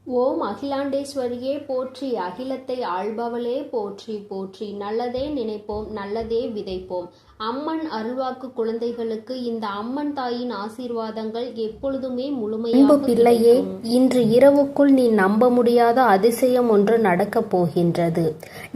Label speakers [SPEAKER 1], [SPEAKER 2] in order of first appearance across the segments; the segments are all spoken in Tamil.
[SPEAKER 1] ஓம் அகிலாண்டேஸ்வரியே போற்றி, அகிலத்தை ஆள்பவளே போற்றி போற்றி. நல்லதே நினைப்போம், நல்லதே விதைப்போம். அம்மன் அருள்வாக்கு குழந்தைகளுக்கு இந்த அம்மன் தாயின் ஆசீர்வாதங்கள் எப்பொழுதுமே முழுமையாக
[SPEAKER 2] பிள்ளையே, இன்று இரவுக்குள் நீ நம்ப முடியாத அதிசயம் ஒன்று நடக்கப் போகின்றது.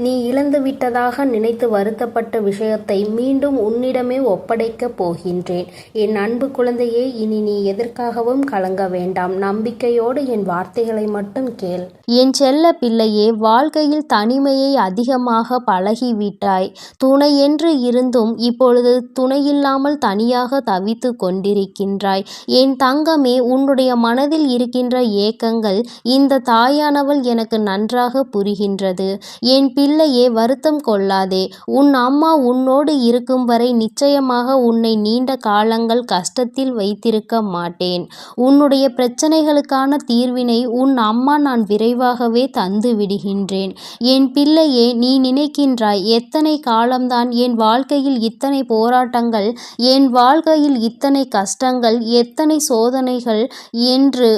[SPEAKER 2] நீ இழந்து விட்டதாக நினைத்து வருத்தப்பட்ட விஷயத்தை மீண்டும் உன்னிடமே ஒப்படைக்கப் போகின்றேன். என் அன்பு குழந்தையே, இனி நீ எதற்காகவும் கலங்க வேண்டாம். நம்பிக்கையோடு என் வார்த்தைகளை மட்டும் கேள். என் செல்ல பிள்ளையே, வாழ்க்கையில் தனிமையை அதிகமாக பழகிவிட்டாய். துணையென்று இருந்தும் இப்பொழுது துணையில்லாமல் தனியாக தவித்து கொண்டிருக்கின்றாய். என் தங்கமே, உன்னுடைய மனதில் இருக்கின்ற ஏக்கங்கள் இந்த தாயானவள் எனக்கு நன்றாக புரிகின்றது. என் பிள்ளையே, வருத்தம் கொள்ளாதே. உன் அம்மா உன்னோடு இருக்கும் வரை நிச்சயமாக உன்னை நீண்ட காலங்கள் கஷ்டத்தில் வைத்திருக்க மாட்டேன். உன்னுடைய பிரச்சனைகளுக்கான தீர்வினை உன் அம்மா நான் விரைவாகவே தந்து விடுகின்றேன். என் பிள்ளையே, நீ நினைக்கின்றாய் எத்தனை காலம்தான் என் வாழ்க்கையில் இத்தனை போராட்டங்கள், என் வாழ்க்கையில் இத்தனை கஷ்டங்கள், எத்தனை சோதனைகள் என்று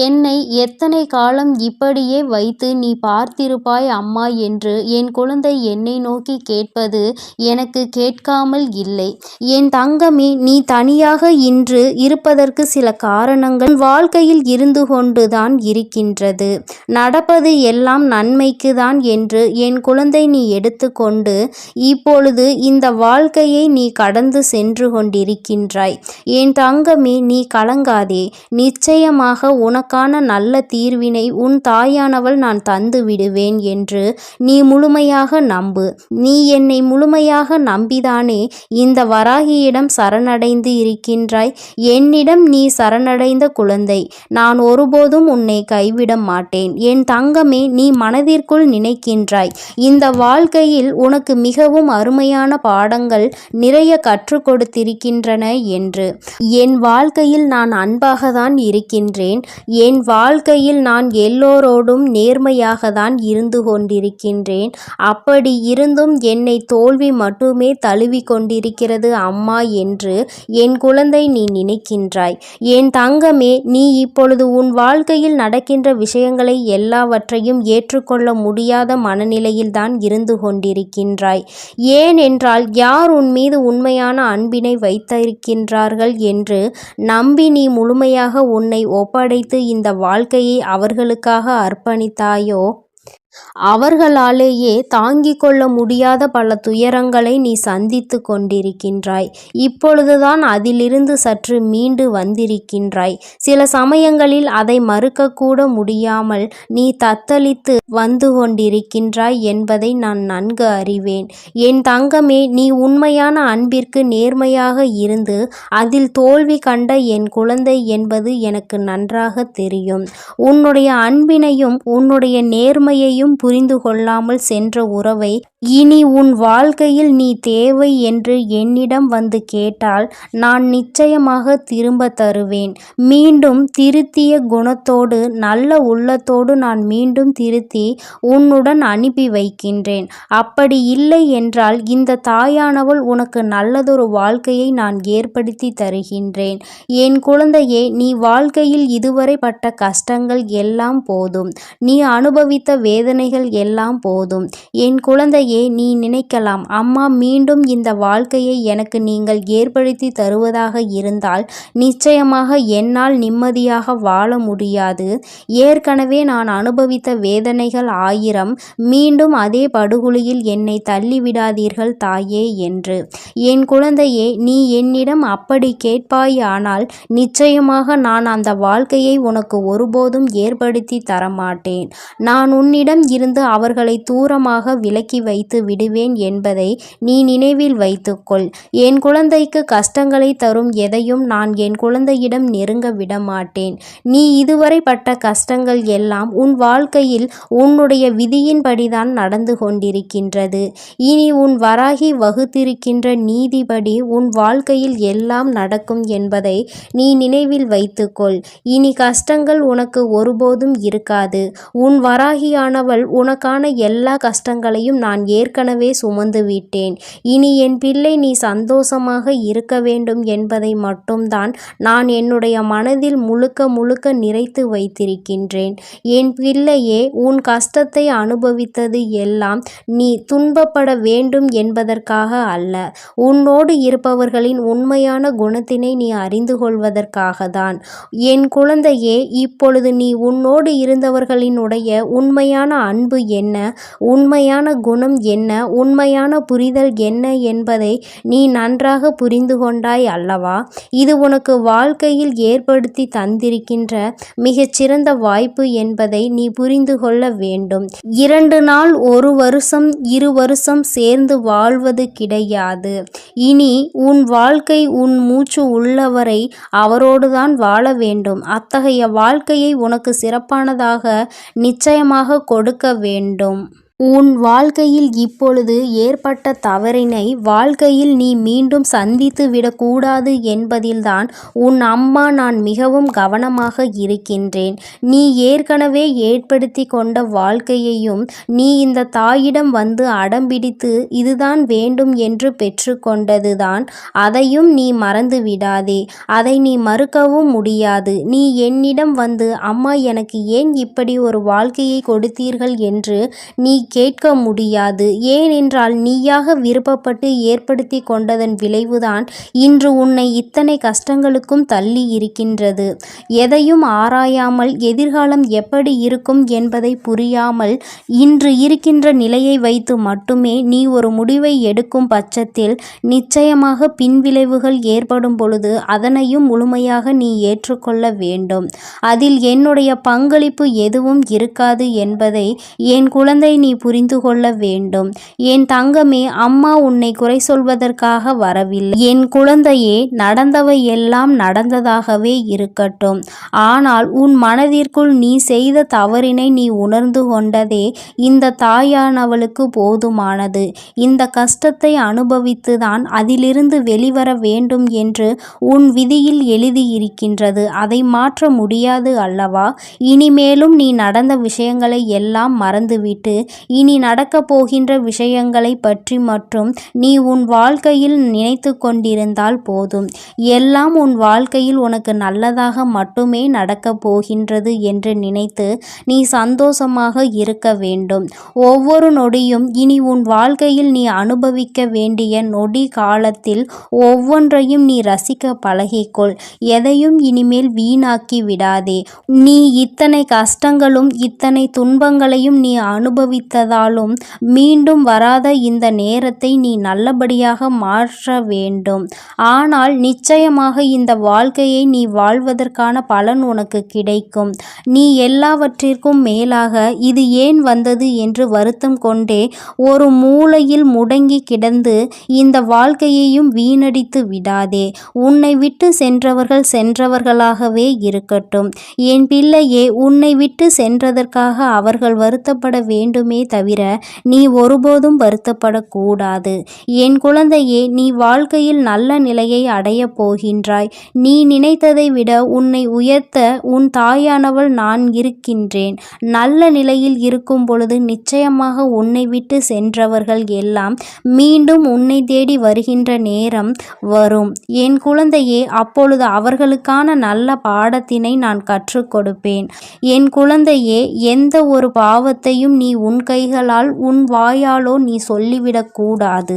[SPEAKER 2] என்னை எத்தனை காலம் இப்படியே வைத்து நீ பார்த்திருப்பாய் அம்மா என்று என் குழந்தை என்னை நோக்கி கேட்பது எனக்கு கேட்காமல் இல்லை. என் தங்கமே, நீ தனியாக இன்று இருப்பதற்கு சில காரணங்கள் வாழ்க்கையில் இருந்து கொண்டுதான் இருக்கின்றது. நடப்பது எல்லாம் நன்மைக்கு தான் என்று என் குழந்தை நீ எடுத்துக்கொண்டு இப்பொழுது இந்த வாழ்க்கையை நீ கடந்து சென்று கொண்டிருக்கின்றாய். என் தங்கமே, நீ கலங்காதே. நிச்சயமாக உனக்கான நல்ல தீர்வினை உன் தாயானவள் நான் தந்து விடுவேன் என்று நீ முழுமையாக நம்பு. நீ என்னை முழுமையாக நம்பிதானே இந்த வராகியிடம் சரணடைந்து இருக்கின்றாய். என்னிடம் நீ சரணடைந்த குழந்தை, நான் ஒருபோதும் உன்னை கைவிட மாட்டேன். என் தங்கமே, நீ மனதிற்குள் நினைக்கின்றாய் இந்த வாழ்க்கையில் உனக்கு மிகவும் அருமையான பாடங்கள் நிறைய கற்றுக் கொடுத்திருக்கின்றன என்று. என் வாழ்க்கையில் நான் அன்பாக தான் இருக்கின்றேன். என் வாழ்க்கையில் நான் எல்லோரோடும் நேர்மையாக தான் இருந்து கொண்டிருக்கின்றேன். அப்படி இருந்தும் என்னை தோல்வி மட்டுமே தழுவி கொண்டிருக்கிறது அம்மா என்று என் குழந்தை நீ நினைக்கின்றாய். என் தங்கமே, நீ இப்பொழுது உன் வாழ்க்கையில் நடக்கின்ற விஷயங்களை எல்லாவற்றையும் ஏற்றுக்கொள்ள முடியாத மனநிலையில் தான் இருந்து கொண்டிருக்கின்றாய். ஏனென்றால் யார் உன் மீது உண்மையான அன்பினை வைத்திருக்கின்றார்கள் என்று நம்பி நீ முழுமையாக உன்னை ஒப்படைத்து இந்த வாழ்க்கையை அவர்களுக்காக அர்ப்பணித்தாயோ, அவர்களாலேயே தாங்கிக் கொள்ள முடியாத பல துயரங்களை நீ சந்தித்து கொண்டிருக்கின்றாய். இப்பொழுதுதான் அதிலிருந்து சற்று மீண்டு வந்திருக்கின்றாய். சில சமயங்களில் அதை மறுக்கக்கூட முடியாமல் நீ தத்தளித்து வந்து கொண்டிருக்கின்றாய் என்பதை நான் நன்கு அறிவேன். என் தங்கமே, நீ உண்மையான அன்பிற்கு நேர்மையாக இருந்து அதில் தோல்வி கண்ட என் குழந்தை என்பது எனக்கு நன்றாக தெரியும். உன்னுடைய அன்பினையும் உன்னுடைய நேர்மையையும் புரிந்து கொள்ளாமல் சென்ற உறவை இனி உன் வாழ்க்கையில் நீ தேவை என்று என்னிடம் வந்து கேட்டால் நான் நிச்சயமாக திரும்ப தருவேன். மீண்டும் திருத்திய குணத்தோடு நல்ல உள்ளத்தோடு நான் மீண்டும் திருத்தி உன்னுடன் அனுப்பி வைக்கின்றேன். அப்படி இல்லை என்றால் இந்த தாயானவள் உனக்கு நல்லதொரு வாழ்க்கையை நான் ஏற்படுத்தி தருகின்றேன். என் குழந்தையே, நீ வாழ்க்கையில் இதுவரை பட்ட கஷ்டங்கள் எல்லாம் போதும். நீ அனுபவித்த வேதனைகள் எல்லாம் போதும். என் குழந்தையே, நீ நினைக்கலாம், அம்மா மீண்டும் இந்த வாழ்க்கையை எனக்கு நீங்கள் ஏற்படுத்தி தருவதாக இருந்தால் நிச்சயமாக என்னால் நிம்மதியாக வாழ முடியாது. ஏற்கனவே நான் அனுபவித்த வேதனைகள் 1000, மீண்டும் அதே படுகொலியில் என்னை தள்ளிவிடாதீர்கள் தாயே என்று. என் குழந்தையே, நீ என்னிடம் அப்படி கேட்பாயானால் நிச்சயமாக நான் அந்த வாழ்க்கையை உனக்கு ஒருபோதும் ஏற்படுத்தி தரமாட்டேன். நான் உன்னிடம் இருந்து அவர்களை தூரமாக விலக்கி வைத்து விடுவேன் என்பதை நீ நினைவில் வைத்துக்கொள். என் குழந்தைக்கு கஷ்டங்களை தரும் எதையும் நான் என் குழந்தையிடம் நெருங்க விடமாட்டேன். நீ இதுவரை பட்ட கஷ்டங்கள் எல்லாம் உன் வாழ்க்கையில் உன்னுடைய விதியின்படிதான் நடந்து கொண்டிருக்கின்றது. இனி உன் வராகி வகுத்திருக்கின்ற நீதிபடி உன் வாழ்க்கையில் எல்லாம் நடக்கும் என்பதை நீ நினைவில் வைத்துக்கொள். இனி கஷ்டங்கள் உனக்கு ஒருபோதும் இருக்காது. உன் வராகியானவள் உனக்கான எல்லா கஷ்டங்களையும் நான் ஏற்கனவே சுமந்து விட்டேன். இனி என் பிள்ளை நீ சந்தோஷமாக இருக்க வேண்டும் என்பதை மட்டும்தான் நான் என்னுடைய மனதில் முழுக்க முழுக்க நிறைத்து வைத்திருக்கின்றேன். என் பிள்ளையே, உன் கஷ்டத்தை அனுபவித்தது எல்லாம் நீ துன்பப்பட வேண்டும் என்பதற்காக அல்ல, உன்னோடு இருப்பவர்களின் உண்மையான குணத்தினை நீ அறிந்து கொள்வதற்காகத்தான். என் குழந்தையே, இப்பொழுது நீ உன்னோடு இருந்தவர்களினுடைய உண்மையான அன்பு என்ன, உண்மையான குணம் என்ன, உண்மையான புரிதல் என்ன என்பதை நீ நன்றாக புரிந்து கொண்டாய் அல்லவா? இது உனக்கு வாழ்க்கையில் ஏற்படுத்தி தந்திருக்கின்ற மிகச்சிறந்த வாய்ப்பு என்பதை நீ புரிந்து கொள்ள வேண்டும். 2 நாள், 1 வருஷம், 2 வருஷம் சேர்ந்து வாழ்வது கிடையாது. இனி உன் வாழ்க்கை உன் மூச்சு உள்ளவரை அவரோடுதான் வாழ வேண்டும். அத்தகைய வாழ்க்கையை உனக்கு சிறப்பானதாக நிச்சயமாக கொடுக்க வேண்டும். உன் வாழ்க்கையில் இப்பொழுது ஏற்பட்ட தவறினை வாழ்க்கையில் நீ மீண்டும் சந்தித்து விடக்கூடாது என்பதில்தான் உன் அம்மா நான் மிகவும் கவனமாக இருக்கின்றேன். நீ ஏற்கனவே ஏற்படுத்தி கொண்ட வாழ்க்கையையும் நீ இந்த தாயிடம் வந்து அடம்பிடித்து இதுதான் வேண்டும் என்று பெற்றுக்கொண்டதுதான். அதையும் நீ மறந்து விடாதே. அதை நீ மறுக்கவும் முடியாது. நீ என்னிடம் வந்து அம்மா எனக்கு ஏன் இப்படி ஒரு வாழ்க்கையை கொடுத்தீர்கள் என்று நீ கேட்க முடியாது. ஏனென்றால் நீயாக விருப்பப்பட்டு ஏற்படுத்தி கொண்டதன் விளைவுதான் இன்று உன்னை இத்தனை கஷ்டங்களுக்கும் தள்ளி இருக்கின்றது. எதையும் ஆராயாமல் எதிர்காலம் எப்படி இருக்கும் என்பதை புரியாமல் இன்று இருக்கின்ற நிலையை வைத்து மட்டுமே நீ ஒரு முடிவை எடுக்கும் பட்சத்தில் நிச்சயமாக பின்விளைவுகள் ஏற்படும் பொழுது அதனையும் முழுமையாக நீ ஏற்றுக்கொள்ள வேண்டும். அதில் என்னுடைய பங்களிப்பு எதுவும் இருக்காது என்பதை என் குழந்தை நீ புரிந்து கொள்ள வேண்டும். என் தங்கமே, அம்மா உன்னை குறை சொல்வதற்காக வரவில்லை. என் குழந்தையே, நடந்தவை எல்லாம் நடந்ததாகவே இருக்கட்டும். ஆனால் உன் மனதிற்குள் நீ செய்த தவறினை நீ உணர்ந்து கொண்டதே இந்த தாயானவளுக்கு போதுமானது. இந்த கஷ்டத்தை அனுபவித்துதான் அதிலிருந்து வெளிவர வேண்டும் என்று உன் விதியில் எழுதியிருக்கின்றது. அதை மாற்ற முடியாது அல்லவா? இனிமேலும் நீ நடந்த விஷயங்களை எல்லாம் மறந்துவிட்டு இனி நடக்கப் போகின்ற விஷயங்களை பற்றி மற்றும் நீ உன் வாழ்க்கையில் நினைத்து கொண்டிருந்தால் போதும். எல்லாம் உன் வாழ்க்கையில் உனக்கு நல்லதாக மட்டுமே நடக்கப் போகின்றது என்று நினைத்து நீ சந்தோஷமாக இருக்க வேண்டும். ஒவ்வொரு நொடியும் இனி உன் வாழ்க்கையில் நீ அனுபவிக்க வேண்டிய நொடி காலத்தில் ஒவ்வொன்றையும் நீ ரசிக்க பழகிக்கொள். எதையும் இனிமேல் வீணாக்கி விடாதே. நீ இத்தனை கஷ்டங்களும் இத்தனை துன்பங்களையும் நீ அனுபவித்ததாலும் மீண்டும் வராத இந்த நேரத்தை நீ நல்லபடியாக மாற்ற வேண்டும். ஆனால் நிச்சயமாக இந்த வாழ்க்கையை நீ வாழ்வதற்கான பலன் உனக்கு கிடைக்கும். நீ எல்லாவற்றிற்கும் மேலாக இது ஏன் வந்தது என்று வருத்தம் கொண்டே ஒரு மூலையில் முடங்கி கிடந்து இந்த வாழ்க்கையையும் வீணடித்து விடாதே. உன்னை விட்டு சென்றவர்கள் சென்றவர்களாகவே இருக்கட்டும். என் பிள்ளையே, உன்னை விட்டு சென்றதற்காக அவர்கள் வருத்தப்பட வேண்டுமே தவிர நீ ஒருபோதும் வருத்தப்படக்கூடாது. என் குழந்தையே, நீ வாழ்க்கையில் நல்ல நிலையை அடைய போகின்றாய். நீ நினைத்ததை விட உன்னை உயர்த்த உன் தாயானவள் நான் இருக்கின்றேன். நல்ல நிலையில் இருக்கும் பொழுது நிச்சயமாக உன்னை விட்டு சென்றவர்கள் எல்லாம் மீண்டும் உன்னை தேடி வருகின்ற நேரம் வரும். என் குழந்தையே, அப்பொழுது அவர்களுக்கான நல்ல பாடத்தினை நான் கற்றுக் கொடுப்பேன். என் குழந்தையே, எந்த ஒரு பாவத்தையும் நீ உன் கைகளால் உன் வாயாலோ நீ சொல்லிவிடக் கூடாது,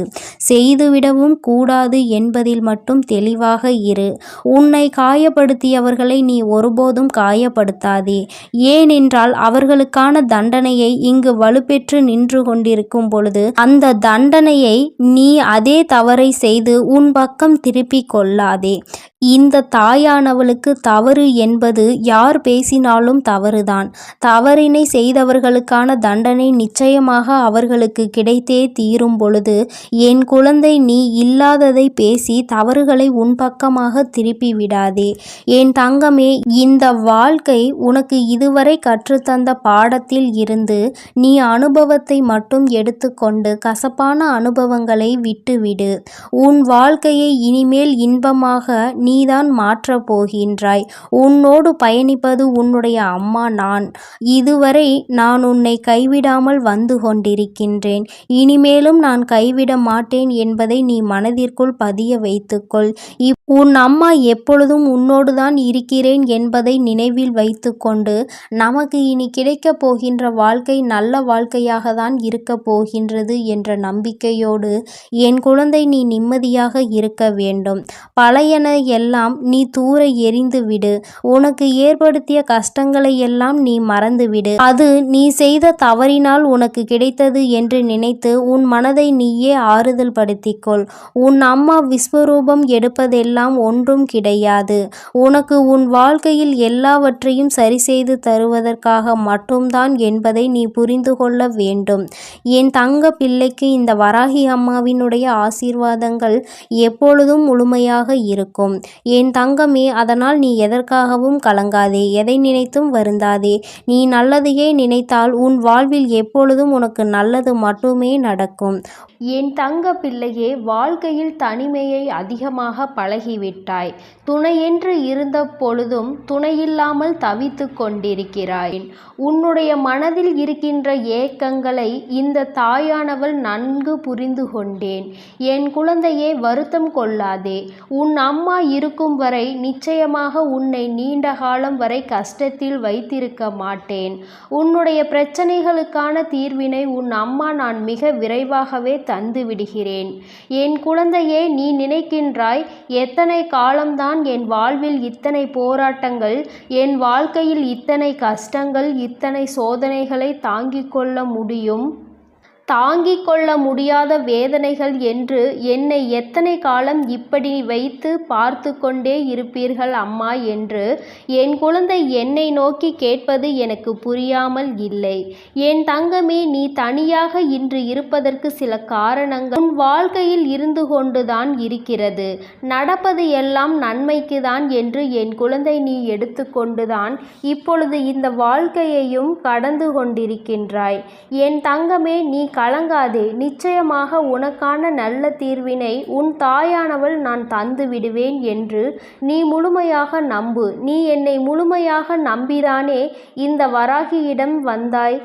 [SPEAKER 2] செய்துவிடவும் கூடாது என்பதில் மட்டும் தெளிவாக இரு. உன்னை காயப்படுத்தியவர்களை நீ ஒருபோதும் காயப்படுத்தாதே. ஏனென்றால் அவர்களுக்கான தண்டனையை இங்கு வலுப்பெற்று நின்று கொண்டிருக்கும் பொழுது அந்த தண்டனையை நீ அதே தவறை செய்து உன் பக்கம் திருப்பிக் கொள்ளாதே. இந்த தாயானவளுக்கு தவறு என்பது யார் பேசினாலும் தவறுதான். தவறினை செய்தவர்களுக்கான தண்டனை நிச்சயமாக அவர்களுக்கு கிடைத்தே தீரும் பொழுது என் குழந்தை நீ இல்லாததை பேசி தவறுகளை உன் பக்கமாக திருப்பி விடாதே. என் தங்கமே, இந்த வாழ்க்கை உனக்கு இதுவரை கற்றுத்தந்த பாடத்தில் இருந்து நீ அனுபவத்தை மட்டும் எடுத்துக்கொண்டு கசப்பான அனுபவங்களை விட்டுவிடு. உன் வாழ்க்கையை இனிமேல் இன்பமாக நீ நீதான் மாற்றப் போகின்றாய். உன்னோடு பயணிப்பது உன்னுடைய அம்மா நான். இதுவரை நான் உன்னை கைவிடாமல் வந்து கொண்டிருக்கின்றேன். இனிமேலும் நான் கைவிட மாட்டேன் என்பதை நீ மனதிற்குள் பதிய வைத்துக்கொள். உன் அம்மா எப்பொழுதும் உன்னோடுதான் இருக்கிறேன் என்பதை நினைவில் வைத்துக்கொண்டு, நமக்கு இனி கிடைக்கப் போகின்ற வாழ்க்கை நல்ல வாழ்க்கையாக தான் இருக்கப் போகின்றது என்ற நம்பிக்கையோடு என் குழந்தை நீ நிம்மதியாக இருக்க வேண்டும். பழையன எல்லாம் நீ தூர எறிந்து விடு. உனக்கு ஏற்படுத்திய கஷ்டங்களை எல்லாம் நீ மறந்துவிடு. அது நீ செய்த தவறினால் உனக்கு கிடைத்தது என்று நினைத்து உன் மனதை நீயே ஆறுதல் படுத்திக்கொள். உன் அம்மா விஸ்வரூபம் எடுப்பதெல்லாம் ஒன்றும் கிடையாது. உனக்கு உன் வாழ்க்கையில் எல்லாவற்றையும் சரி செய்து தருவதற்காக மட்டும்தான் என்பதை நீ புரிந்து கொள்ள வேண்டும். என் தங்க பிள்ளைக்கு இந்த வராகி அம்மாவினுடைய ஆசீர்வாதங்கள் எப்பொழுதும் முழுமையாக இருக்கும். என் தங்கமே, அதனால் நீ எதற்காகவும் கலங்காதே, எதை நினைத்தும் வருந்தாதே. நீ நல்லதையே நினைத்தால் உன் வாழ்வில் எப்பொழுதும் உனக்கு நல்லது மட்டுமே நடக்கும்.
[SPEAKER 1] என் தங்க பிள்ளையே, வாழ்க்கையில் தனிமையை அதிகமாக பழகிவிட்டாய். துணையென்று இருந்த பொழுதும் துணையில்லாமல் தவித்து கொண்டிருக்கிறாய். உன்னுடைய மனதில் இருக்கின்ற ஏக்கங்களை இந்த தாயானவள் நன்கு புரிந்து கொண்டேன். என் குழந்தையே, வருத்தம் கொள்ளாதே. உன் அம்மா இருக்கும் வரை நிச்சயமாக உன்னை நீண்ட காலம் வரை கஷ்டத்தில் வைத்திருக்க மாட்டேன். உன்னுடைய பிரச்சனைகளுக்கான தீர்வினை உன் அம்மா நான் மிக விரைவாகவே தந்து விடுகிறேன். என் குழந்தையே, நீ நினைக்கின்றாய் எத்தனை காலம்தான் என் வாழ்வில் இத்தனை போராட்டங்கள், என் வாழ்க்கையில் இத்தனை கஷ்டங்கள், இத்தனை சோதனைகளை தாங்கிக் கொள்ள முடியும், தாங்கிக் கொள்ள முடியாத வேதனைகள் என்று என்னை எத்தனை காலம் இப்படி வைத்து பார்த்து கொண்டே இருப்பீர்கள் அம்மா என்று என் குழந்தை என்னை நோக்கி கேட்பது எனக்கு புரியாமல் இல்லை. என் தங்கமே, நீ தனியாக இன்று இருப்பதற்கு சில காரணங்கள் உன் வாழ்க்கையில் இருந்து கொண்டுதான் இருக்கிறது. நடப்பது எல்லாம் நன்மைக்கு தான் என்று என் குழந்தை நீ எடுத்துக்கொண்டுதான் இப்பொழுது இந்த வாழ்க்கையையும் கடந்து கொண்டிருக்கின்றாய். என் தங்கமே, நீ கலங்காதே. நிச்சயமாக உனக்கான நல்ல தீர்வினை உன் தாயானவள் நான் தந்து விடுவேன் என்று நீ முழுமையாக நம்பு. நீ என்னை முழுமையாக நம்பிதானே இந்த வராகியிடம் வந்தாய்,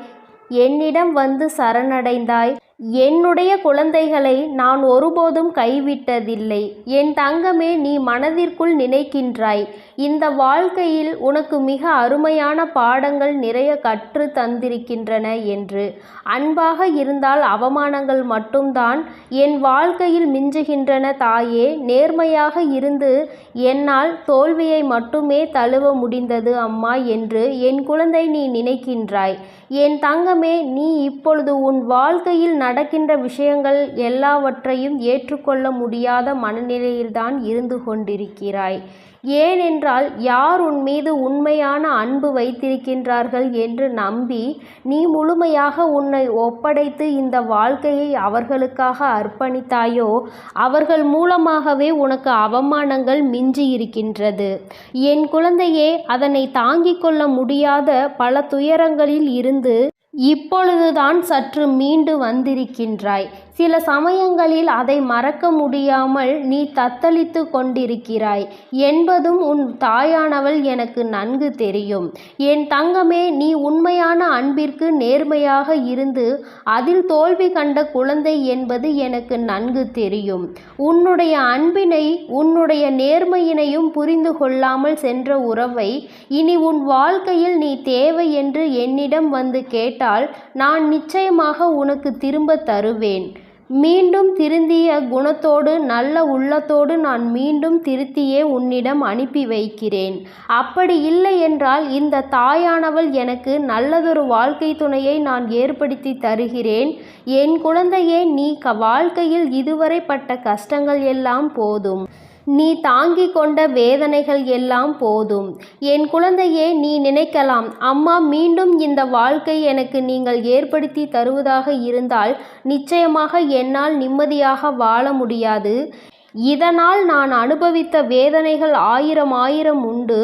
[SPEAKER 1] என்னிடம் வந்து சரணடைந்தாய். என்னுடைய குழந்தைகளை நான் ஒருபோதும் கைவிட்டதில்லை. என் தங்கமே, நீ மனதிற்குள் நினைக்கின்றாய் இந்த வாழ்க்கையில் உனக்கு மிக அருமையான பாடங்கள் நிறைய கற்று தந்திருக்கின்றன என்று. அன்பாக இருந்தால் அவமானங்கள் மட்டும்தான் என் வாழ்க்கையில் மிஞ்சுகின்றன தாயே. நேர்மையாக இருந்து என்னால் தோல்வியை மட்டுமே தழுவ முடிந்தது அம்மா என்று என் குழந்தை நீ நினைக்கின்றாய். என் தங்கமே, நீ இப்பொழுது உன் வாழ்க்கையில் நடக்கின்ற விஷயங்கள் எல்லாவற்றையும் ஏற்றுக்கொள்ள முடியாத மனநிலையில்தான் இருந்து கொண்டிருக்கிறாய். ஏனென்றால் யார் உன் மீது உண்மையான அன்பு வைத்திருக்கின்றார்கள் என்று நம்பி நீ முழுமையாக உன்னை ஒப்படைத்து இந்த வாழ்க்கையை அவர்களுக்காக அர்ப்பணித்தாயோ அவர்கள் மூலமாகவே உனக்கு அவமானங்கள் மிஞ்சி இருக்கின்றது. என் குழந்தையே, அதனை தாங்கிக் கொள்ள முடியாத பல துயரங்களில் இருந்து இப்பொழுதுதான் சற்று மீண்டு வந்திருக்கின்றாய். சில சமயங்களில் அதை மறக்க முடியாமல் நீ தத்தளித்து கொண்டிருக்கிறாய் என்பதும் உன் தாயானவள் எனக்கு நன்கு தெரியும். என் தங்கமே, நீ உண்மையான அன்பிற்கு நேர்மையாக இருந்து அதில் தோல்வி கண்ட குழந்தை என்பது எனக்கு நன்கு தெரியும். உன்னுடைய அன்பினை உன்னுடைய நேர்மையினையும் புரிந்து கொள்ளாமல் சென்ற உறவை இனி உன் வாழ்க்கையில் நீ தேவை என்று என்னிடம் வந்து கேட்டால் நான் நிச்சயமாக உனக்கு திரும்ப தருவேன். மீண்டும் திருந்திய குணத்தோடு நல்ல உள்ளத்தோடு நான் மீண்டும் திருத்தியே உன்னிடம் அனுப்பி வைக்கிறேன். அப்படி இல்லை என்றால் இந்த தாயானவள் எனக்கு நல்லதொரு வாழ்க்கை துணையை நான் ஏற்படுத்தி தருகிறேன். என் குழந்தையே, நீ வாழ்க்கையில் இதுவரை பட்ட கஷ்டங்கள் எல்லாம் போதும். நீ தாங்கிக் கொண்ட வேதனைகள் எல்லாம் போதும். என் குழந்தையே, நீ நினைக்கலாம், அம்மா மீண்டும் இந்த வாழ்க்கை எனக்கு நீங்கள் ஏற்படுத்தி தருவதாக இருந்தால் நிச்சயமாக என்னால் நிம்மதியாக வாழ முடியாது.
[SPEAKER 2] இதனால் நான் அனுபவித்த வேதனைகள் ஆயிரம் உண்டு.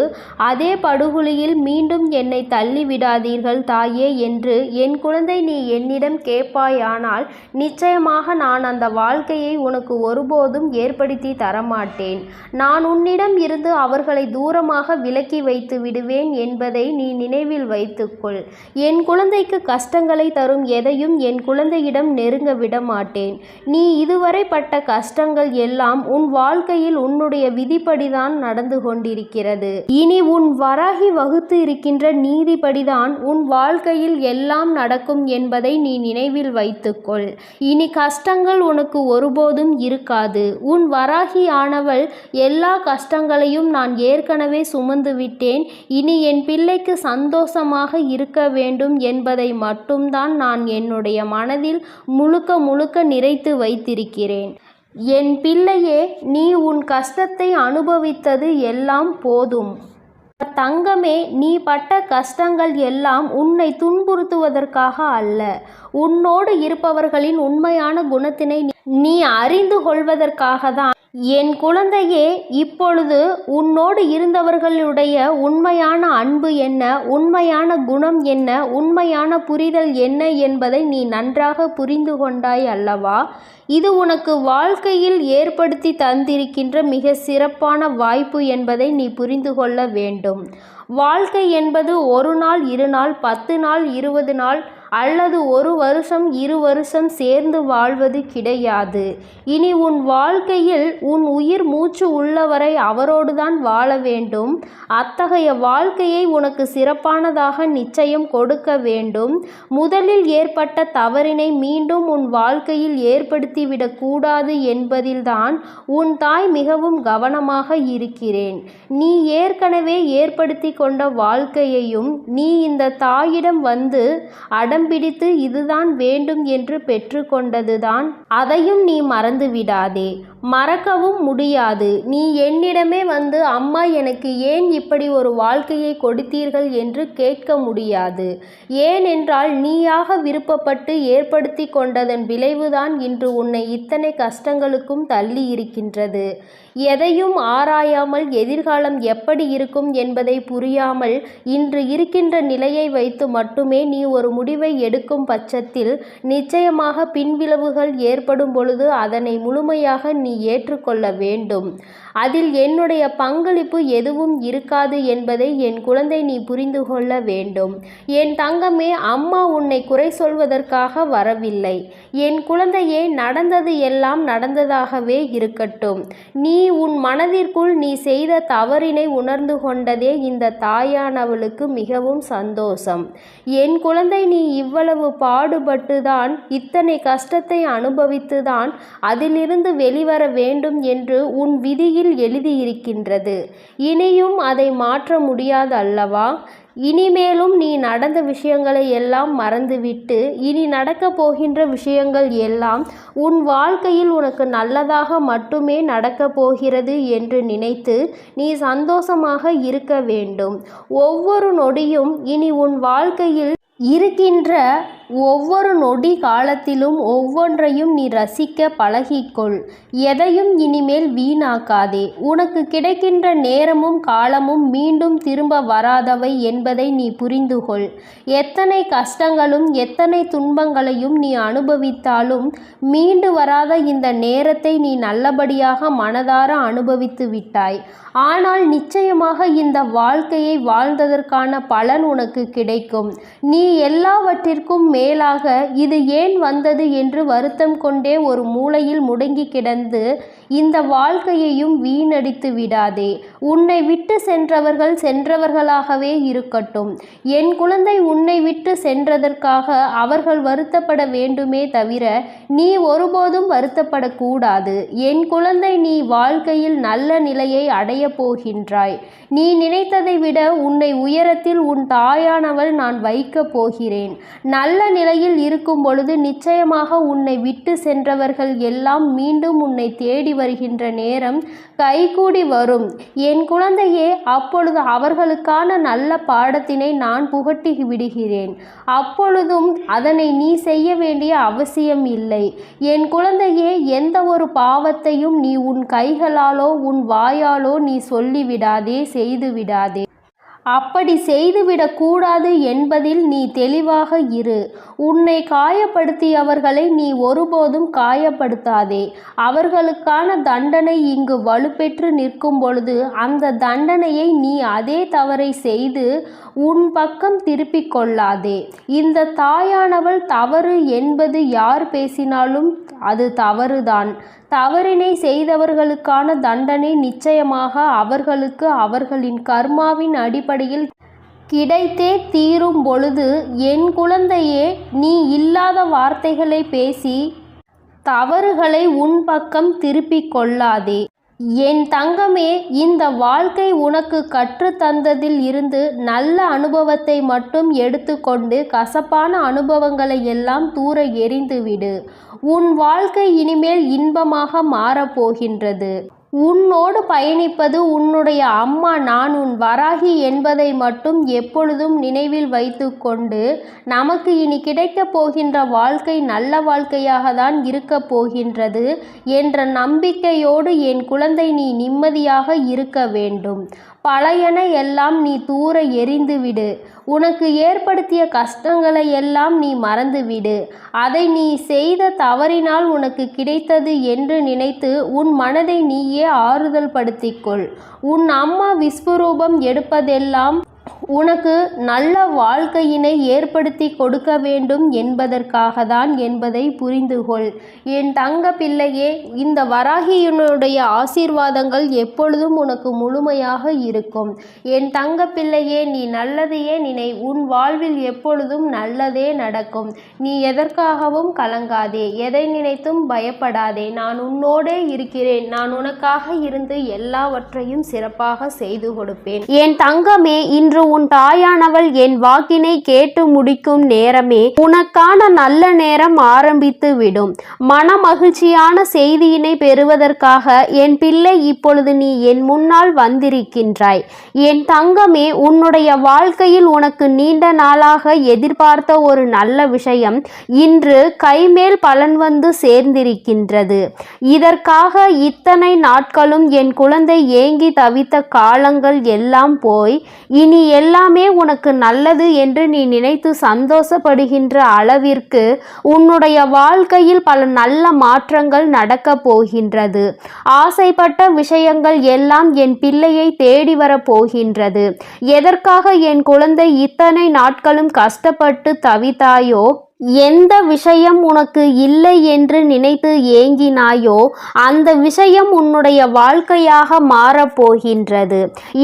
[SPEAKER 2] அதே படுகுழியில் மீண்டும் என்னை தள்ளிவிடாதீர்கள் தாயே என்று என் குழந்தை நீ என்னிடம் கேட்பாயானால் நிச்சயமாக நான் அந்த வாழ்க்கையை உனக்கு ஒருபோதும் ஏற்படுத்தி தரமாட்டேன். நான் உன்னிடம் இருந்து அவர்களை தூரமாக விலக்கி வைத்து விடுவேன் என்பதை நீ நினைவில் வைத்துக்கொள். என் குழந்தைக்கு கஷ்டங்களை தரும் எதையும் என் குழந்தையிடம் நெருங்க விட மாட்டேன். நீ இதுவரை பட்ட கஷ்டங்கள் எல்லாம் உன் வாழ்க்கையில் உன்னுடைய விதிப்படிதான் நடந்து கொண்டிருக்கிறது. இனி உன் வராகி வகுத்து இருக்கின்ற நீதிப்படிதான் உன் வாழ்க்கையில் எல்லாம் நடக்கும் என்பதை நீ நினைவில் வைத்துக்கொள். இனி கஷ்டங்கள் உனக்கு ஒருபோதும் இருக்காது. உன் வராகி ஆனவள் எல்லா கஷ்டங்களையும் நான் ஏற்கனவே சுமந்து விட்டேன். இனி என் பிள்ளைக்கு சந்தோஷமாக இருக்க வேண்டும் என்பதை மட்டும்தான் நான் என்னுடைய மனதில் முழுக்க நிறைத்து வைத்திருக்கிறேன். என் பிள்ளையே, நீ உன் கஷ்டத்தை அனுபவித்தது எல்லாம் போதும். தங்கமே, நீ பட்ட கஷ்டங்கள் எல்லாம் உன்னை துன்புறுத்துவதற்காக அல்ல, உன்னோடு இருப்பவர்களின் உண்மையான குணத்தினை நீ அறிந்து கொள்வதற்காக தான். என் குழந்தையே, இப்பொழுது உன்னோடு இருந்தவர்களுடைய உண்மையான அன்பு என்ன, உண்மையான குணம் என்ன, உண்மையான புரிதல் என்ன என்பதை நீ நன்றாக புரிந்து கொண்டாய் அல்லவா? இது உனக்கு வாழ்க்கையில் ஏற்படுத்தி தந்திருக்கின்ற மிக சிறப்பான வாய்ப்பு என்பதை நீ புரிந்து கொள்ள வேண்டும். வாழ்க்கை என்பது 1 நாள் 2 நாள் 10 நாள் 20 நாள் அல்லது 1 வருஷம் 2 வருஷம் சேர்ந்து வாழ்வது கிடையாது. இனி உன் வாழ்க்கையில் உன் உயிர் மூச்சு உள்ளவரை அவரோடுதான் வாழ வேண்டும். அத்தகைய வாழ்க்கையை உனக்கு சிறப்பானதாக நிச்சயம் கொடுக்க வேண்டும். முதலில் ஏற்பட்ட தவறினை மீண்டும் உன் வாழ்க்கையில் ஏற்படுத்திவிடக் கூடாது என்பதில்தான் உன் தாய் மிகவும் கவனமாக இருக்கிறேன். நீ ஏற்கனவே ஏற்படுத்தி கொண்ட வாழ்க்கையையும் நீ இந்த தாயிடம் வந்து அடம்பிடித்து இதுதான் வேண்டும் என்று பெற்றுக்கொண்டதுதான். அதையும் நீ மறந்து விடாதே. மறக்கவும் முடியாது. நீ என்னிடமே வந்து அம்மா எனக்கு ஏன் இப்படி ஒரு வாழ்க்கையை கொடுத்தீர்கள் என்று கேட்க முடியாது. ஏனென்றால் நீயாக விருப்பப்பட்டு ஏற்படுத்தி கொண்டதன் விளைவுதான் இன்று உன்னை இத்தனை கஷ்டங்களுக்கும் தள்ளி இருக்கின்றது. எதையும் ஆராயாமல் எதிர்காலம் எப்படி இருக்கும் என்பதை புரியாமல் இன்று இருக்கின்ற நிலையை வைத்து மட்டுமே நீ ஒரு முடிவை எடுக்கும் பட்சத்தில் நிச்சயமாக பின்விளைவுகள் ஏற்படும் பொழுது அதனை முழுமையாக நீ ஏற்றுக்கொள்ள வேண்டும். அதில் என்னுடைய பங்களிப்பு எதுவும் இருக்காது என்பதை என் குழந்தை நீ புரிந்து கொள்ள வேண்டும். என் தங்கமே, அம்மா உன்னை குறை சொல்வதற்காக வரவில்லை. என் குழந்தையே, நடந்தது எல்லாம் நடந்ததாகவே இருக்கட்டும். நீ உன் மனதிற்குள் நீ செய்த தவறினை உணர்ந்து கொண்டதே இந்த தாயானவளுக்கு மிகவும் சந்தோஷம். என் குழந்தை, நீ இவ்வளவு பாடுபட்டுதான் இத்தனை கஷ்டத்தை அனுபவித்துதான் அதிலிருந்து வெளிவர வேண்டும் என்று உன் விதியில் எழுதியிருக்கின்றது. இனியும் அதை மாற்ற முடியாது அல்லவா? இனிமேலும் நீ நடந்த விஷயங்களை எல்லாம் மறந்துவிட்டு இனி நடக்கப் போகின்ற விஷயங்கள் எல்லாம் உன் வாழ்க்கையில் உனக்கு நல்லதாக மட்டுமே நடக்கப் போகிறது என்று நினைத்து நீ சந்தோஷமாக இருக்க வேண்டும். ஒவ்வொரு நொடியும் இனி உன் வாழ்க்கையில் இருக்கின்ற ஒவ்வொரு நொடி காலத்திலும் ஒவ்வொன்றையும் நீ ரசிக்க பழகிக்கொள். எதையும் இனிமேல் வீணாக்காதே. உனக்கு கிடைக்கின்ற நேரமும் காலமும் மீண்டும் திரும்ப வராதவை என்பதை நீ புரிந்துகொள். எத்தனை கஷ்டங்களும் எத்தனை துன்பங்களையும் நீ அனுபவித்தாலும் மீண்டு வராத இந்த நேரத்தை நீ நல்லபடியாக மனதார அனுபவித்து விட்டாய். ஆனால் நிச்சயமாக இந்த வாழ்க்கையை வாழ்ந்ததற்கான பலன் உனக்கு கிடைக்கும். நீ எல்லாவற்றிற்கும் மேலாக இது ஏன் வந்தது என்று வருத்தம் கொண்டே ஒரு மூலையில் முடங்கி கிடந்து இந்த வாழ்க்கையையும் வீணடித்து விடாதே. உன்னை விட்டு சென்றவர்கள் சென்றவர்களாகவே இருக்கட்டும். என் குழந்தை, உன்னை விட்டு சென்றதற்காக அவர்கள் வருத்தப்பட வேண்டுமே தவிர நீ ஒருபோதும் வருத்தப்படக்கூடாது. என் குழந்தை, நீ வாழ்க்கையில் நல்ல நிலையை அடைய போகின்றாய். நீ நினைத்ததை விட உன்னை உயரத்தில் உன் தாயானவள் நான் வைக்கப் போகிறேன். நல்ல நிலையில் இருக்கும் பொழுது நிச்சயமாக உன்னை விட்டு சென்றவர்கள் எல்லாம் மீண்டும் உன்னை தேடி வருகின்ற நேரம் கைகூடி வரும் என் குழந்தையே. அப்பொழுது அவர்களுக்கான நல்ல பாடத்தினை நான் புகட்டி விடுகிறேன். அப்பொழுதும் அதனை நீ செய்ய வேண்டிய அவசியம் இல்லை என் குழந்தையே. எந்த ஒரு பாவத்தையும் நீ உன் கைகளாலோ உன் வாயாலோ நீ சொல்லிவிடாதே, செய்து விடாதே. அப்படி செய்துவிடக்கூடாது என்பதில் நீ தெளிவாக இரு. உன்னை காயப்படுத்தியவர்களை நீ ஒருபோதும் காயப்படுத்தாதே. அவர்களுக்கான தண்டனை இங்கு வலுப்பெற்று நிற்கும் பொழுது அந்த தண்டனையை நீ அதே தவறை செய்து உன் பக்கம் திருப்பிக் கொள்ளாதே. இந்த தாயானவள் தவறு என்பது யார் பேசினாலும் அது தவறுதான். தவறினை செய்தவர்களுக்கான தண்டனை நிச்சயமாக அவர்களுக்கு அவர்களின் கர்மாவின் அடிப்படையில் கிடைத்தே தீரும் பொழுது என் குழந்தையே, நீ இல்லாத வார்த்தைகளை பேசி தவறுகளை உன் பக்கம் திருப்பிக் கொள்ளாதே. என் தங்கமே, இந்த வாழ்க்கை உனக்கு கற்றுத்தந்ததில் இருந்து நல்ல அனுபவத்தை மட்டும் எடுத்துக்கொண்டு கசப்பான அனுபவங்களை எல்லாம் தூர எறிந்துவிடு. உன் வாழ்க்கை இனிமேல் இன்பமாக மாறப்போகின்றது. உன்னோடு பயணிப்பது உன்னுடைய அம்மா நான் உன் வராகி என்பதை மட்டும் எப்பொழுதும் நினைவில் வைத்து கொண்டு நமக்கு இனி கிடைக்கப் போகின்ற வாழ்க்கை நல்ல வாழ்க்கையாக தான் இருக்கப் போகின்றது என்ற நம்பிக்கையோடு என் குழந்தை நீ நிம்மதியாக இருக்க வேண்டும். பழையன எல்லாம் நீ தூர எறிந்துவிடு. உனக்கு ஏற்படுத்திய கஷ்டங்களை எல்லாம் நீ மறந்துவிடு. அதை நீ செய்த தவறினால் உனக்கு கிடைத்தது என்று நினைத்து உன் மனதை நீயே ஆறுதல் படுத்திக்கொள். உன் அம்மா விஸ்வரூபம் எடுப்பதெல்லாம் உனக்கு நல்ல வாழ்க்கையினை ஏற்படுத்தி கொடுக்க வேண்டும் என்பதற்காக தான் என்பதை புரிந்துகொள். என் தங்க பிள்ளையே, இந்த வராகியினுடைய ஆசீர்வாதங்கள் எப்பொழுதும் உனக்கு முழுமையாக இருக்கும். என் தங்க பிள்ளையே, நீ நல்லதையே நினை. உன் வாழ்வில் எப்பொழுதும் நல்லதே நடக்கும். நீ எதற்காகவும் கலங்காதே, எதை நினைத்தும் பயப்படாதே. நான் உன்னோடே இருக்கிறேன். நான் உனக்காக இருந்து எல்லாவற்றையும் சிறப்பாக செய்து கொடுப்பேன். என் தங்கமே, இன்று உன் தாயானவள் என் வாக்கினை கேட்டு முடிக்கும் நேரமே உனக்கான நல்ல நேரம் ஆரம்பித்து விடும். மன மகிழ்ச்சியான செய்தியினை பெறுவதற்காக என் பிள்ளை இப்பொழுது நீ என் முன்னால் வந்திருக்கின்றாய். என் தங்கமே, உன்னுடைய வாழ்க்கையில் உனக்கு நீண்ட நாளாக எதிர்பார்த்த ஒரு நல்ல விஷயம் இன்று கைமேல் பலன் வந்து சேர்ந்திருக்கின்றது. இதற்காக இத்தனை நாட்களும் என் குழந்தை ஏங்கி தவித்த காலங்கள் எல்லாம் போய் இனி எல்லாமே உனக்கு நல்லது என்று நீ நினைத்து சந்தோஷப்படுகின்ற அளவிற்கு உன்னுடைய வாழ்க்கையில் பல நல்ல மாற்றங்கள் நடக்கப் போகின்றது. ஆசைப்பட்ட விஷயங்கள் எல்லாம் என் பிள்ளையை தேடி வரப் போகின்றது. எதற்காக என் குழந்தை இத்தனை நாட்களும் கஷ்டப்பட்டு தவித்தாயோ, எந்த விஷயம் உனக்கு இல்லை என்று நினைத்து ஏங்கினாயோ அந்த விஷயம் உன்னுடைய வாழ்க்கையாக மாறப்போகின்றது.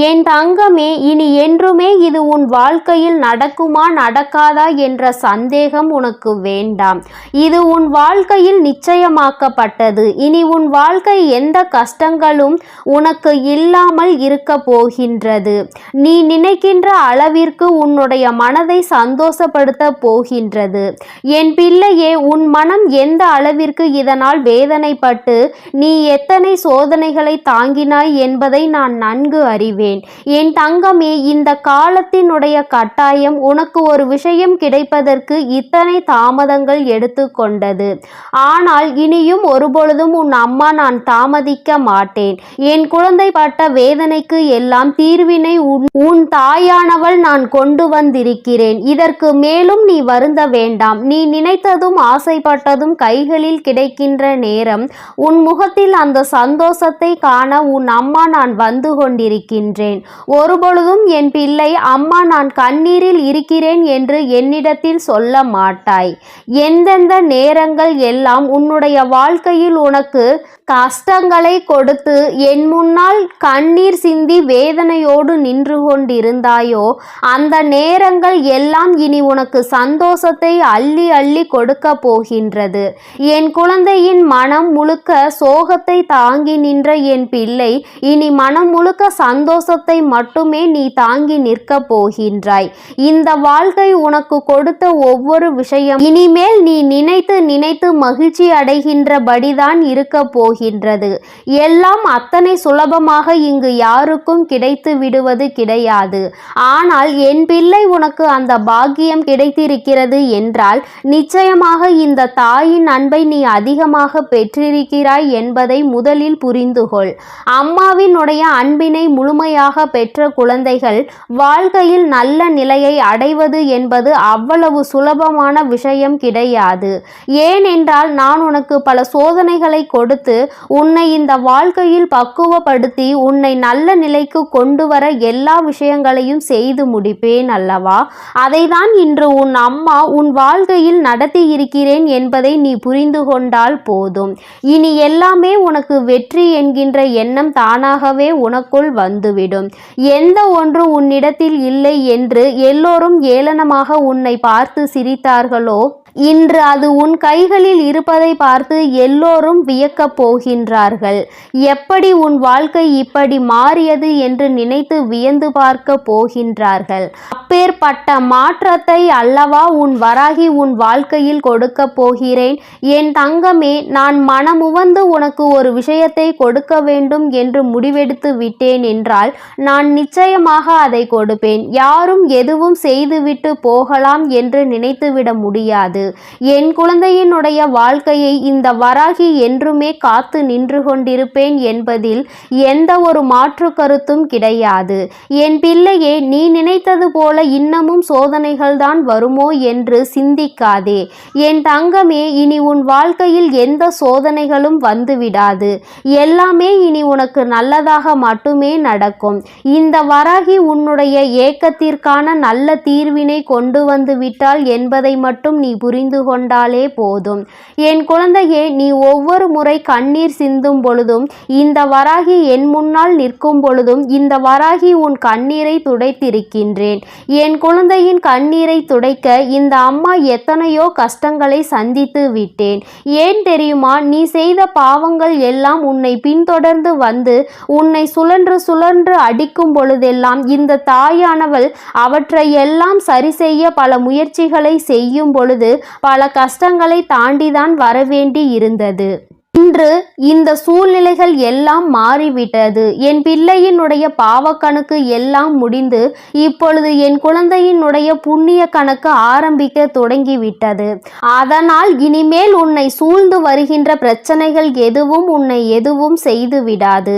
[SPEAKER 2] என் தங்கமே, இனி என்றுமே இது உன் வாழ்க்கையில் நடக்குமா நடக்காதா என்ற சந்தேகம் உனக்கு வேண்டாம். இது உன் வாழ்க்கையில் நிச்சயமாக்கப்பட்டது. இனி உன் வாழ்க்கை எந்த கஷ்டங்களும் உனக்கு இல்லாமல் இருக்க போகின்றது. நீ நினைக்கின்ற அளவிற்கு உன்னுடைய மனதை சந்தோஷப்படுத்த போகின்றது. என் பிள்ளையே, உன் மனம் எந்த அளவிற்கு இதனால் வேதனைப்பட்டு நீ எத்தனை சோதனைகளை தாங்கினாய் என்பதை நான் நன்கு அறிவேன். என் தங்கமே, இந்த காலத்தினுடைய கட்டாயம் உனக்கு ஒரு விஷயம் கிடைப்பதற்கு இத்தனை தாமதங்கள் எடுத்துக்கொண்டது. ஆனால் இனியும் ஒருபொழுதும் உன் அம்மா நான் தாமதிக்க மாட்டேன். என் குழந்தை பட்ட வேதனைக்கு எல்லாம் தீர்வினை உன் தாயானவள் நான் கொண்டு வந்திருக்கிறேன். இதற்கு மேலும் நீ வருந்த வேண்டாம். நீ நினைத்ததும் ஆசைப்பட்டதும் கைகளில் கிடைக்கின்ற நேரம் உன் முகத்தில் அந்த சந்தோஷத்தை காண உன் அம்மா நான் வந்து கொண்டிருக்கின்றேன். ஒருபொழுதும் என் பிள்ளை அம்மா நான் கண்ணீரில் இருக்கிறேன் என்று என்னிடத்தில் சொல்ல மாட்டாய். எந்தெந்த நேரங்கள் எல்லாம் உன்னுடைய வாழ்க்கையில் உனக்கு கஷ்டங்களை கொடுத்து என் முன்னால் கண்ணீர் சிந்தி வேதனையோடு நின்று கொண்டிருந்தாயோ, அந்த நேரங்கள் எல்லாம் இனி உனக்கு சந்தோஷத்தை அள்ளி அள்ளி கொடுக்க போகின்றது. என் குழந்தையின் மனம் முழுக்க சோகத்தை தாங்கி நின்ற என் பிள்ளை இனி மனம் முழுக்க சந்தோஷத்தை மட்டுமே நீ தாங்கி நிற்க போகின்றாய். இந்த வாழ்க்கை உனக்கு கொடுத்த ஒவ்வொரு விஷயம் இனிமேல் நீ நினைத்து நினைத்து மகிழ்ச்சி அடைகின்றபடிதான் இருக்க போகின்றது. எல்லாம் அத்தனை சுலபமாக இங்கு யாருக்கும் கிடைத்து விடுவது கிடையாது. ஆனால் என் பிள்ளை உனக்கு அந்த பாக்கியம் கிடைத்திருக்கிறது என்றால் நிச்சயமாக இந்த தாயின் அன்பை நீ அதிகமாக பெற்றிருக்கிறாய் என்பதை முதலில் புரிந்துகொள். அம்மாவினுடைய அன்பினை முழுமையாக பெற்ற குழந்தைகள் வாழ்க்கையில் நல்ல நிலையை அடைவது என்பது அவ்வளவு சுலபமான விஷயம் கிடையாது. ஏனென்றால் நான் உனக்கு பல சோதனைகளை கொடுத்து உன்னை இந்த வாழ்க்கையில் பக்குவப்படுத்தி உன்னை நல்ல நிலைக்கு கொண்டு வர எல்லா விஷயங்களையும் செய்து முடிப்பேன் அல்லவா? அதைதான் இன்று உன் அம்மா உன் வாழ்க்கையில் நடத்தி இருக்கிறேன் என்பதை நீ புரிந்து கொண்டால் போதும். இனி எல்லாமே உனக்கு வெற்றி என்கின்ற எண்ணம் தானாகவே உனக்குள் வந்துவிடும். எந்த ஒன்று உன்னிடத்தில் இல்லை என்று எல்லோரும் ஏளனமாக உன்னை பார்த்து சிரித்தார்களோ, இன்று அது உன் கைகளில் இருப்பதை பார்த்து எல்லோரும் வியக்கப் போகின்றார்கள். எப்படி உன் வாழ்க்கை இப்படி மாறியது என்று நினைத்து வியந்து பார்க்க போகின்றார்கள். அப்பேற்பட்ட மாற்றத்தை அல்லவா உன் வராகி உன் வாழ்க்கையில் கொடுக்க போகிறேன். என் தங்கமே, நான் மனமுவந்து உனக்கு ஒரு விஷயத்தை கொடுக்க வேண்டும் என்று முடிவெடுத்து விட்டேன் என்றால் நான் நிச்சயமாக அதை கொடுப்பேன். யாரும் எதுவும் செய்துவிட்டு போகலாம் என்று நினைத்துவிட முடியாது. என் குழந்தையினுடைய வாழ்க்கையை இந்த வராகி என்றுமே காத்து நின்று கொண்டிருப்பேன் என்பதில் எந்த ஒரு மாற்று கருத்தும் கிடையாது. என் பிள்ளையே, நீ நினைத்தது போல இன்னமும் சோதனைகள் தான் வருமோ என்று சிந்திக்காதே. என் தங்கமே, இனி உன் வாழ்க்கையில் எந்த சோதனைகளும் வந்துவிடாது. எல்லாமே இனி உனக்கு நல்லதாக மட்டுமே நடக்கும். இந்த வராகி உன்னுடைய ஏக்கத்திற்கான நல்ல தீர்வினை கொண்டு வந்து விட்டாள் என்பதை மட்டும் நீ புரிந்து கொண்டாலே போதும். என் குழந்தையே, நீ ஒவ்வொரு முறை கண்ணீர் சிந்தும் பொழுதும், இந்த வராகி என் முன்னால் நிற்கும் பொழுதும் இந்த வராகி உன் கண்ணீரை துடைத்திருக்கின்றேன். என் குழந்தையின் கண்ணீரை துடைக்க இந்த அம்மா எத்தனையோ கஷ்டங்களை சந்தித்து விட்டேன். ஏன் தெரியுமா? நீ செய்த பாவங்கள் எல்லாம் உன்னை பின்தொடர்ந்து வந்து உன்னை சுழன்று சுழன்று அடிக்கும் பொழுதெல்லாம் இந்த தாயானவள் அவற்றை எல்லாம் சரி செய்ய பல முயற்சிகளை செய்யும் பொழுது பல கஷ்டங்களை தாண்டிதான் வரவேண்டி இருந்தது. இன்று இந்த சூழ்நிலைகள் எல்லாம் மாறிவிட்டது. என் பிள்ளையினுடைய பாவக்கணக்கு எல்லாம் முடிந்து இப்பொழுது என் குழந்தையினுடைய புண்ணிய கணக்கு ஆரம்பிக்க தொடங்கிவிட்டது. அதனால் இனிமேல் உன்னை சூழ்ந்து வருகின்ற பிரச்சனைகள் எதுவும் உன்னை எதுவும் செய்து விடாது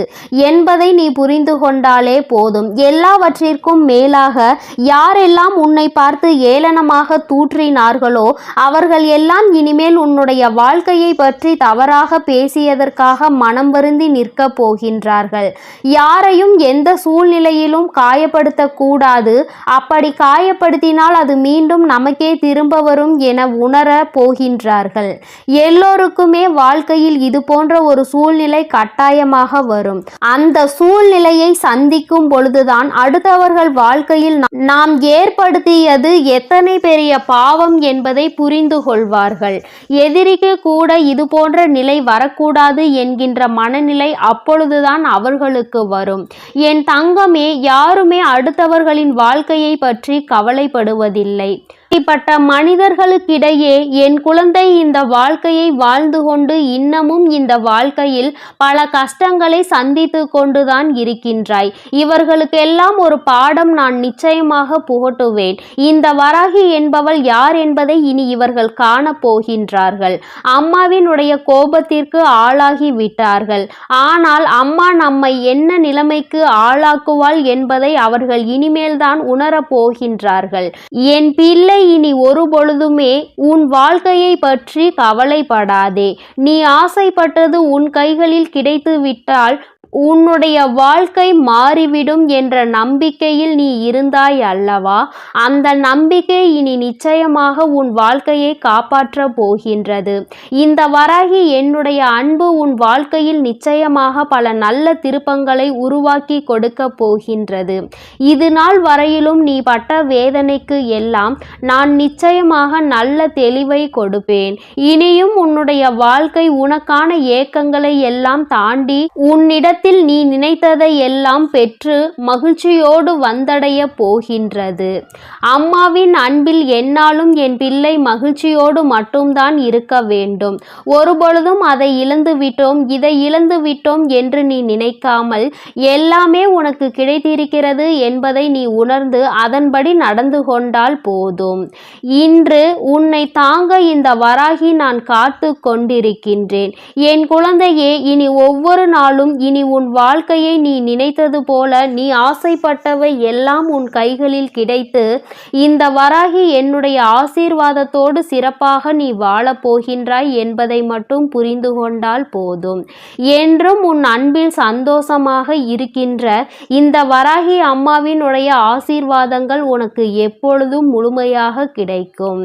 [SPEAKER 2] என்பதை நீ புரிந்து கொண்டாலே போதும். எல்லாவற்றிற்கும் மேலாக யாரெல்லாம் உன்னை பார்த்து ஏளனமாக தூற்றினார்களோ அவர்கள் எல்லாம் இனிமேல் உன்னுடைய வாழ்க்கையை பற்றி தவறாக பேசியதற்காக மனம் வருந்தி நிற்க போகின்றார்கள். யாரையும் எந்த சூழ்நிலையிலும் காயப்படுத்தக்கூடாது. அப்படி காயப்படுத்தினால் அது மீண்டும் நமக்கே திரும்ப வரும் என உணர போகின்றார்கள். எல்லோருக்குமே வாழ்க்கையில் இது போன்ற ஒரு சூழ்நிலை கட்டாயமாக வரும். அந்த சூழ்நிலையை சந்திக்கும் பொழுதுதான் அடுத்தவர்கள் வாழ்க்கையில் நாம் ஏற்படுத்தியது எத்தனை பெரிய பாவம் என்பதை புரிந்து கொள்வார்கள். எதிரிக்கு கூட இது போன்ற நிலை வரக்கூடாது என்கின்ற மனநிலை அப்பொழுதுதான் அவர்களுக்கு வரும். என் தங்கமே, யாருமே அடுத்தவர்களின் வாழ்க்கையை பற்றி கவலைப்படுவதில்லை. இப்படிப்பட்ட மனிதர்களுக்கிடையே என் குழந்தை இந்த வாழ்க்கையை வாழ்ந்து கொண்டு இன்னமும் இந்த வாழ்க்கையில் பல கஷ்டங்களை சந்தித்து கொண்டுதான் இருக்கின்றாய். இவர்களுக்கெல்லாம் ஒரு பாடம் நான் நிச்சயமாக புகட்டுவேன். இந்த வராகி என்பவள் யார் என்பதை இனி இவர்கள் காண போகின்றார்கள். அம்மாவினுடைய கோபத்திற்கு ஆளாகி விட்டார்கள். ஆனால் அம்மா நம்மை என்ன நிலைமைக்கு ஆளாக்குவாள் என்பதை அவர்கள் இனிமேல்தான் உணரப் போகின்றார்கள். என் பிள்ளை, இனி ஒரு பொழுதுமே உன் வாழ்க்கையை பற்றி கவலைப்படாதே. நீ ஆசைப்பட்டது உன் கைகளில் கிடைத்து விட்டால் உன்னுடைய வாழ்க்கை மாறிவிடும் என்ற நம்பிக்கையில் நீ இருந்தாய் அல்லவா? அந்த நம்பிக்கை இனி நிச்சயமாக உன் வாழ்க்கையை காப்பாற்றப் போகின்றது. இந்த வராகி என்னுடைய அன்பு உன் வாழ்க்கையில் நிச்சயமாக பல நல்ல திருப்பங்களை உருவாக்கி கொடுக்க போகின்றது. இது நாள் வரையிலும் நீ பட்ட வேதனைக்கு எல்லாம் நான் நிச்சயமாக நல்ல தெளிவை கொடுப்பேன். இனியும் உன்னுடைய வாழ்க்கை உனக்கான ஏக்கங்களை எல்லாம் தாண்டி உன்னிடத்தில் நீ நினைத்ததை எல்லாம் பெற்று மகிழ்ச்சியோடு வந்தடைய போகின்றது. அம்மாவின் அன்பில் எந்நாளும் என் பிள்ளை மகிழ்ச்சியோடு மட்டும்தான் இருக்க வேண்டும். ஒருபொழுதும் அதை இழந்து விட்டோம், இதை இழந்து விட்டோம் என்று நீ நினைக்காமல் எல்லாமே உனக்கு கிடைத்திருக்கிறது என்பதை நீ உணர்ந்து அதன்படி நடந்து கொண்டால் போதும். இன்று உன்னை தாங்க இந்த வராகி நான் காத்து கொண்டிருக்கின்றேன். என் குழந்தையே, இனி ஒவ்வொரு நாளும் இனி உன் வாழ்க்கையை நீ நினைத்தது போல நீ ஆசைப்பட்டவை எல்லாம் உன் கைகளில் கிடைத்து இந்த வராகி என்னுடைய ஆசீர்வாதத்தோடு சிறப்பாக நீ வாழப் போகின்றாய் என்பதை மட்டும் புரிந்து கொண்டால் போதும். என்றும் உன் அன்பில் சந்தோஷமாக இருக்கின்ற இந்த வராகி அம்மாவினுடைய ஆசீர்வாதங்கள் உனக்கு எப்பொழுதும் முழுமையாக கிடைக்கும்.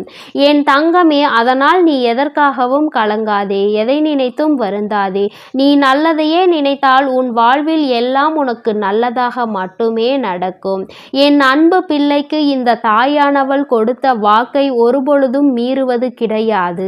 [SPEAKER 2] என் தங்கமே, அதனால் நீ எதற்காகவும் கலங்காதே, எதை நினைத்தும் வருந்தாதே. நீ நல்லதையே நினைத்தால் உன் வாழ்வில் எல்லாம் உனக்கு நல்லதாக மட்டுமே நடக்கும். என் அன்பு பிள்ளைக்கு இந்த தாயானவள் கொடுத்த வாக்கை ஒருபொழுதும் மீறுவது கிடையாது.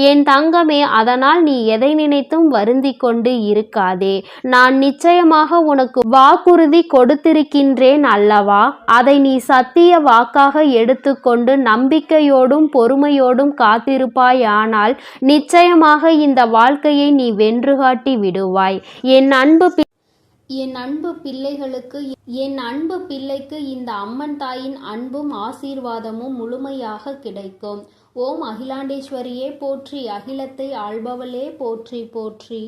[SPEAKER 2] என் தங்கமே, அதனால் நீ எதை நினைத்தும் வருந்தி கொண்டு இருக்காதே. நான் நிச்சயமாக உனக்கு வாக்குறுதி கொடுத்திருக்கின்றேன் அல்லவா? அதை நீ சத்திய வாக்காக எடுத்துக்கொண்டு நம்பிக்கையோடும் பொறுமையோடும் காத்திருப்பாயானால் நிச்சயமாக இந்த வாழ்க்கையை நீ வென்று காட்டி விடுவாய். என் அன்பு பிள்ளைக்கு இந்த அம்மன் தாயின் அன்பும் ஆசீர்வாதமும் முழுமையாக கிடைக்கும். ஓம் அகிலாண்டேஸ்வரியே போற்றி, அகிலத்தை ஆள்பவளே போற்றி போற்றி.